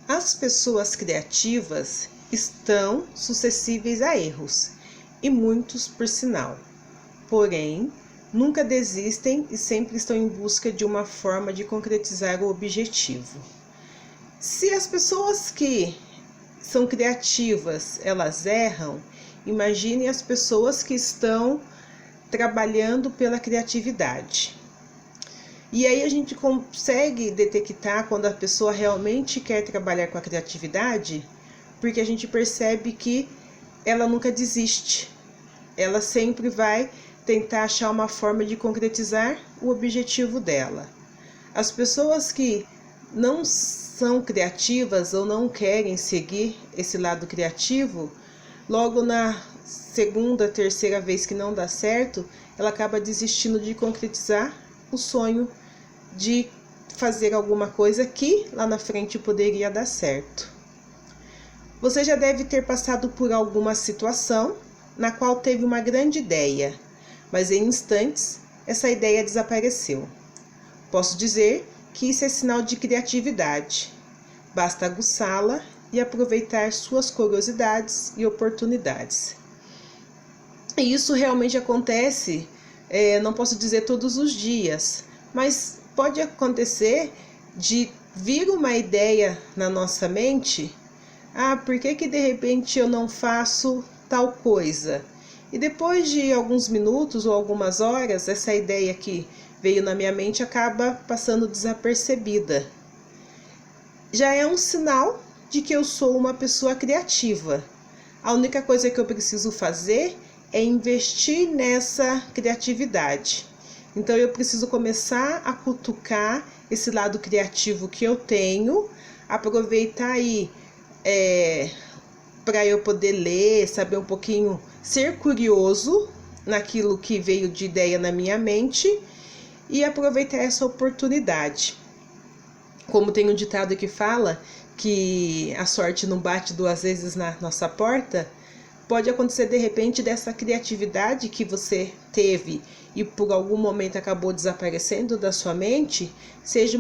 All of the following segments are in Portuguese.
As pessoas criativas estão suscetíveis a erros, e muitos por sinal. Porém, nunca desistem e sempre estão em busca de uma forma de concretizar o objetivo. Se as pessoas que são criativas, elas erram, imagine as pessoas que estão trabalhando pela criatividade. E aí a gente consegue detectar quando a pessoa realmente quer trabalhar com a criatividade, porque a gente percebe que ela nunca desiste. Ela sempre vai tentar achar uma forma de concretizar o objetivo dela. As pessoas que não são criativas ou não querem seguir esse lado criativo, logo na segunda, terceira vez que não dá certo, ela acaba desistindo de concretizar o sonho de fazer alguma coisa que lá na frente poderia dar certo. Você já deve ter passado por alguma situação na qual teve uma grande ideia, mas em instantes essa ideia desapareceu. Posso dizer que isso é sinal de criatividade. Basta aguçá-la e aproveitar suas curiosidades e oportunidades. E isso realmente acontece, não posso dizer todos os dias, mas pode acontecer de vir uma ideia na nossa mente. Por que de repente eu não faço tal coisa? E depois de alguns minutos ou algumas horas, essa ideia que veio na minha mente acaba passando desapercebida. Já é um sinal de que eu sou uma pessoa criativa. A única coisa que eu preciso fazer é investir nessa criatividade. Então eu preciso começar a cutucar esse lado criativo que eu tenho, aproveitar aí para eu poder ler, saber um pouquinho, ser curioso naquilo que veio de ideia na minha mente e aproveitar essa oportunidade. Como tem um ditado que fala que a sorte não bate duas vezes na nossa porta, pode acontecer de repente dessa criatividade que você teve e por algum momento acabou desaparecendo da sua mente, seja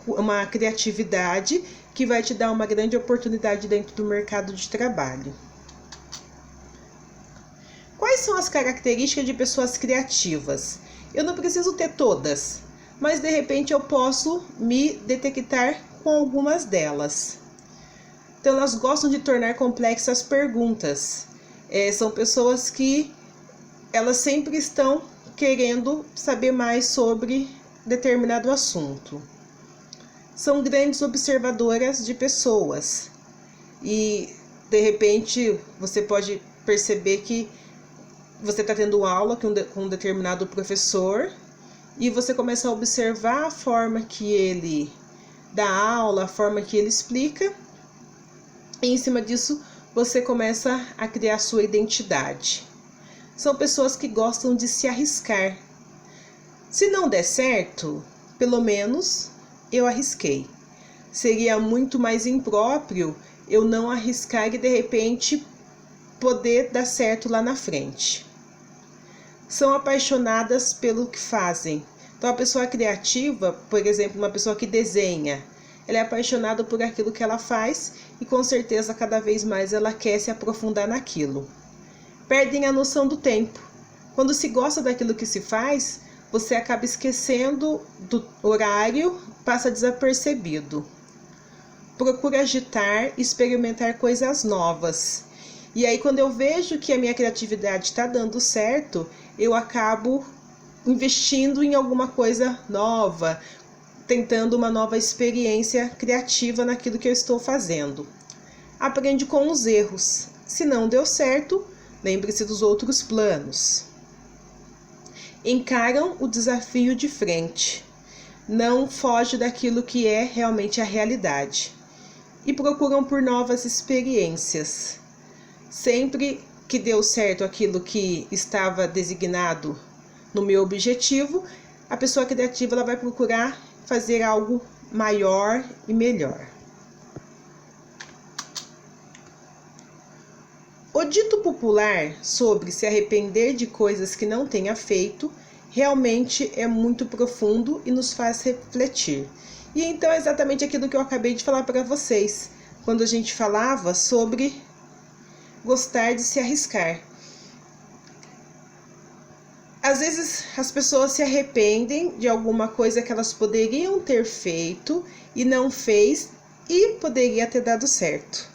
uma criatividade que vai te dar uma grande oportunidade dentro do mercado de trabalho. Quais são as características de pessoas criativas? Eu não preciso ter todas, mas de repente eu posso me detectar com algumas delas. Então elas gostam de tornar complexas perguntas. São pessoas que elas sempre estão querendo saber mais sobre determinado assunto. São grandes observadoras de pessoas e de repente você pode perceber que você está tendo aula com um determinado professor e você começa a observar a forma que ele dá aula, a forma que ele explica, e em cima disso você começa a criar sua identidade. São pessoas que gostam de se arriscar. Se não der certo, pelo menos eu arrisquei. Seria muito mais impróprio eu não arriscar e de repente poder dar certo lá na frente. São apaixonadas pelo que fazem. Então a pessoa criativa, por exemplo, uma pessoa que desenha, ela é apaixonada por aquilo que ela faz e com certeza cada vez mais ela quer se aprofundar naquilo. Perdem a noção do tempo. Quando se gosta daquilo que se faz, você acaba esquecendo do horário, passa desapercebido. Procura agitar e experimentar coisas novas. E aí quando eu vejo que a minha criatividade está dando certo, eu acabo investindo em alguma coisa nova, tentando uma nova experiência criativa naquilo que eu estou fazendo. Aprende com os erros. Se não deu certo, lembre-se dos outros planos. Encaram o desafio de frente. Não foge daquilo que é realmente a realidade. E procuram por novas experiências. Sempre que deu certo aquilo que estava designado no meu objetivo, a pessoa criativa ela vai procurar fazer algo maior e melhor. O dito popular sobre se arrepender de coisas que não tenha feito realmente é muito profundo e nos faz refletir. E então é exatamente aquilo que eu acabei de falar para vocês, quando a gente falava sobre gostar de se arriscar. Às vezes as pessoas se arrependem de alguma coisa que elas poderiam ter feito e não fez e poderia ter dado certo.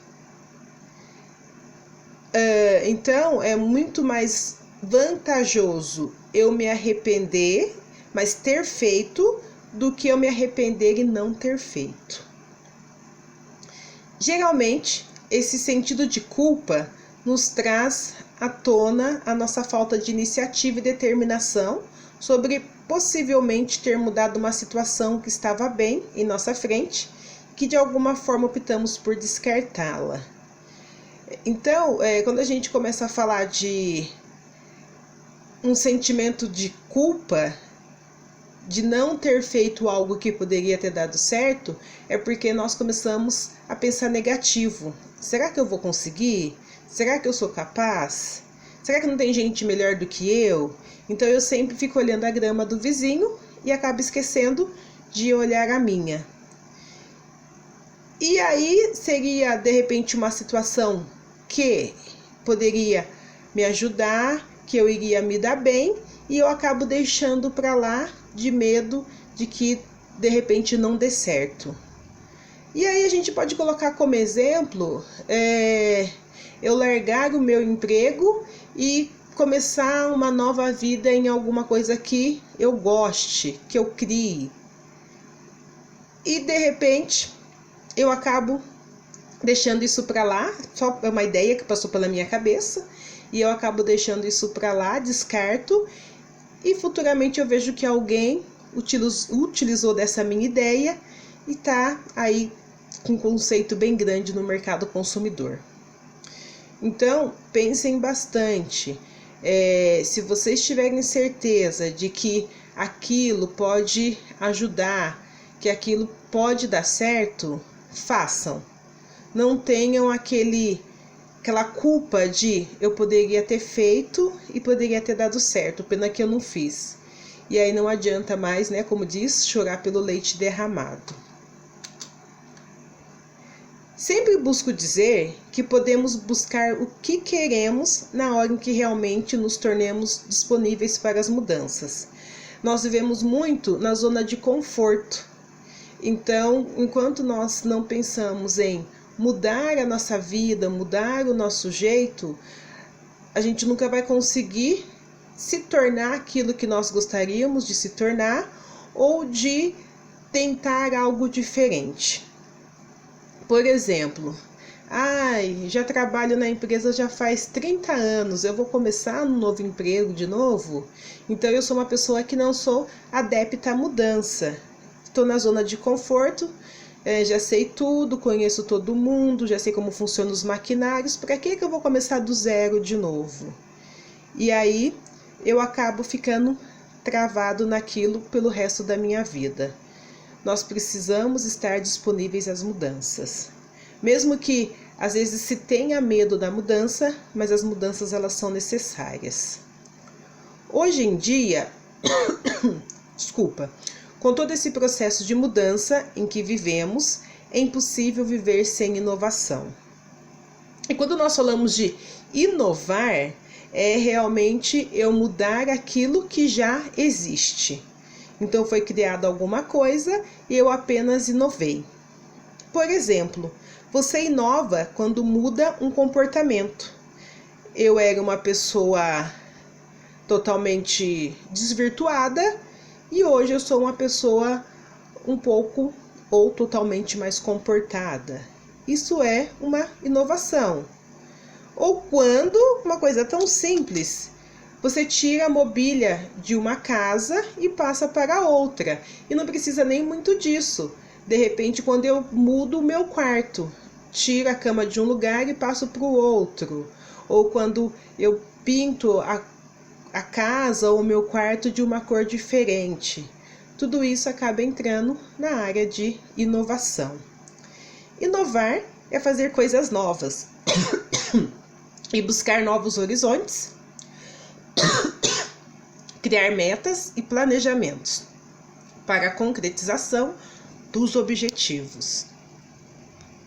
Então é muito mais vantajoso eu me arrepender, mas ter feito, do que eu me arrepender e não ter feito. Geralmente, esse sentido de culpa nos traz à tona a nossa falta de iniciativa e determinação sobre possivelmente ter mudado uma situação que estava bem em nossa frente, que de alguma forma optamos por descartá-la. Então, quando a gente começa a falar de um sentimento de culpa, de não ter feito algo que poderia ter dado certo, é porque nós começamos a pensar negativo. Será que eu vou conseguir? Será que eu sou capaz? Será que não tem gente melhor do que eu? Então eu sempre fico olhando a grama do vizinho e acabo esquecendo de olhar a minha. E aí seria de repente uma situação que poderia me ajudar, que eu iria me dar bem, e eu acabo deixando para lá de medo de que de repente não dê certo. E aí a gente pode colocar como exemplo eu largar o meu emprego e começar uma nova vida em alguma coisa que eu goste, que eu crie. E de repente eu acabo deixando isso para lá, só é uma ideia que passou pela minha cabeça, e eu acabo deixando isso para lá, descarto, e futuramente eu vejo que alguém utilizou dessa minha ideia e está aí com um conceito bem grande no mercado consumidor. Então, pensem bastante. Se vocês tiverem certeza de que aquilo pode ajudar, que aquilo pode dar certo, façam. Não tenham aquela culpa de eu poderia ter feito e poderia ter dado certo, pena que eu não fiz. E aí não adianta mais, né, como diz, chorar pelo leite derramado. Sempre busco dizer que podemos buscar o que queremos na hora em que realmente nos tornemos disponíveis para as mudanças. Nós vivemos muito na zona de conforto. Então, enquanto nós não pensamos em mudar a nossa vida, mudar o nosso jeito, a gente nunca vai conseguir se tornar aquilo que nós gostaríamos de se tornar ou de tentar algo diferente. Por exemplo, já trabalho na empresa já faz 30 anos, eu vou começar um novo emprego de novo? Então eu sou uma pessoa que não sou adepta à mudança. Estou na zona de conforto, já sei tudo, conheço todo mundo, já sei como funcionam os maquinários, para que eu vou começar do zero de novo? E aí eu acabo ficando travado naquilo pelo resto da minha vida. Nós precisamos estar disponíveis às mudanças. Mesmo que às vezes se tenha medo da mudança, mas as mudanças elas são necessárias. Hoje em dia, com todo esse processo de mudança em que vivemos, é impossível viver sem inovação. E quando nós falamos de inovar, é realmente eu mudar aquilo que já existe. Então foi criada alguma coisa e eu apenas inovei. Por exemplo, você inova quando muda um comportamento. Eu era uma pessoa totalmente desvirtuada e hoje eu sou uma pessoa um pouco ou totalmente mais comportada. Isso é uma inovação. Ou quando uma coisa tão simples, você tira a mobília de uma casa e passa para outra. E não precisa nem muito disso. De repente, quando eu mudo o meu quarto, tiro a cama de um lugar e passo para o outro. Ou quando eu pinto a casa ou o meu quarto de uma cor diferente. Tudo isso acaba entrando na área de inovação. Inovar é fazer coisas novas e buscar novos horizontes, criar metas e planejamentos para a concretização dos objetivos.